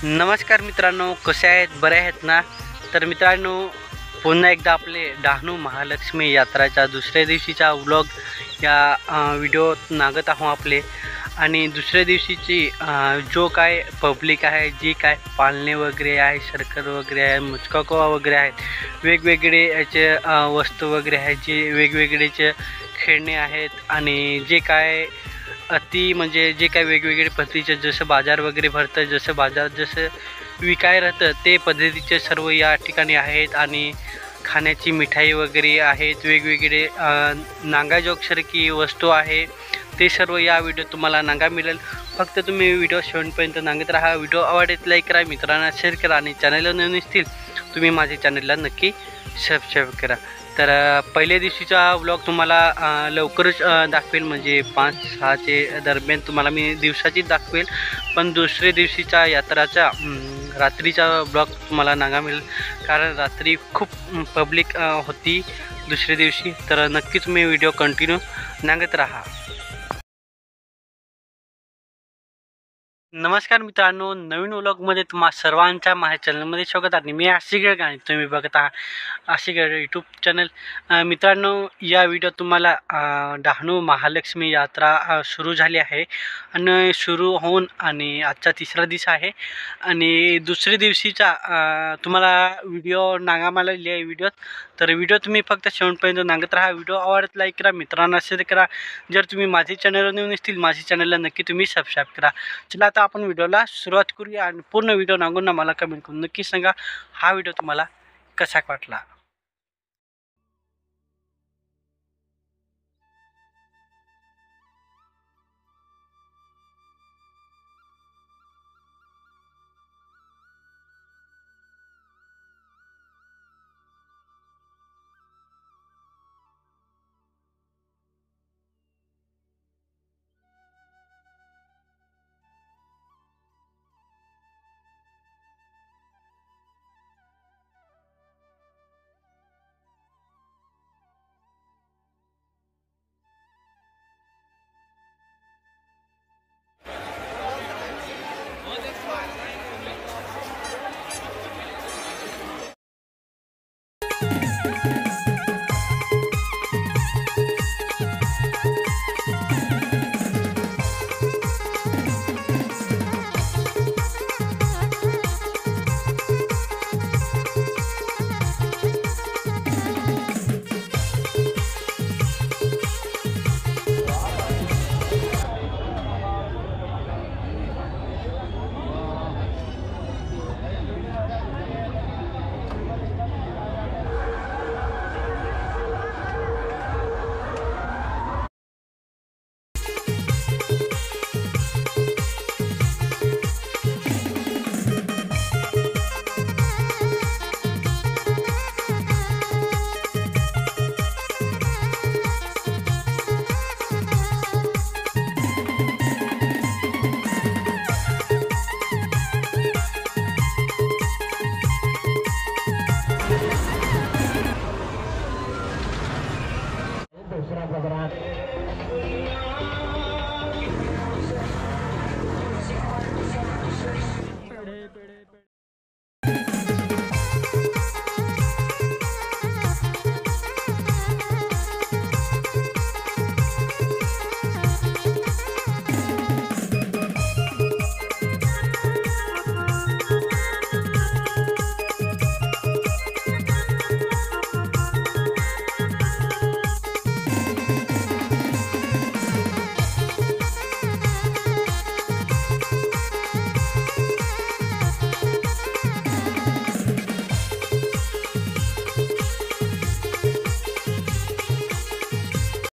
नमस्कार मित्रांनो, कसे आहेत? बरे आहेत ना? तर मित्रांनो, पुन्हा एकदा आपले डहाणू महालक्ष्मी यात्राच्या दुसऱ्या दिवशीचा व्लॉग या व्हिडिओत नागत आहो आपले. आणि दुसऱ्या दिवशीची जो काय पब्लिक आहे, जी काय पाळणे वगैरे आहे, शर्कर वगैरे आहे, मुचकाकोवा वगैरे आहेत, वेगवेगळे याचे वस्तू वगैरे आहेत, जे वेगवेगळेचे खेळणे आहेत आणि जे काय म्हणजे जे काही वेगवेगळे पद्धतीचे जसं बाजार वगैरे भरतं, जसं बाजार जसं विकाय राहतं ते पद्धतीचे सर्व या ठिकाणी आहेत. आणि खाण्याची मिठाई वगैरे आहेत, वेगवेगळे नागाजोगसारखी वस्तू आहे, ते सर्व या व्हिडिओ तुम्हाला नागा मिळेल. फक्त तुम्ही व्हिडिओ शेवटपर्यंत नागत राहा. व्हिडिओ आवडत लाईक करा, मित्रांना शेअर करा आणि चॅनलला नवीन असतील तुम्ही माझ्या चॅनलला नक्की सबस्क्राईब करा. तर पहिल्या दिवशीचा व्लॉग तुम्हाला लवकरच दाखवेल, म्हणजे 5-6चे दरम्यान तुम्हाला मी दिवसाचीच दाखवेल. पण दुसऱ्या दिवशीच्या यात्राचा रात्रीचा ब्लॉग तुम्हाला नागा मिळेल, कारण रात्री खूप पब्लिक होती दुसऱ्या दिवशी. तर नक्कीच मी व्हिडिओ कंटिन्यू नागत राहा. नमस्कार मित्रांनो, नवीन व्लॉगमध्ये तुम्हा सर्वांच्या माझ्या चॅनलमध्ये स्वागत आहे. मी आशिगड गाणी तुम्ही बघत आहात आशिगड यूट्यूब चॅनल. मित्रांनो, या व्हिडिओत तुम्हाला डहाणू महालक्ष्मी यात्रा सुरू झाली आहे आणि सुरू होऊन आणि आजचा तिसरा दिवस आहे. आणि दुसऱ्या दिवशीचा तुम्हाला व्हिडिओ नागा मला आहे व्हिडिओत. तर व्हिडिओ तुम्ही फक्त शेवटपर्यंत नागत राहा. व्हिडिओ आवडत लाईक करा, मित्रांना शेअर करा. जर तुम्ही माझे चॅनलवर नवीन असतील, माझ्या चॅनलला नक्की तुम्ही सबस्क्राईब करा. चला आता आपण व्हिडिओला सुरुवात करूया आणि पूर्ण व्हिडिओ नागून मला कमेंट करून नक्की सांगा हा व्हिडिओ तुम्हाला कसा वाटला.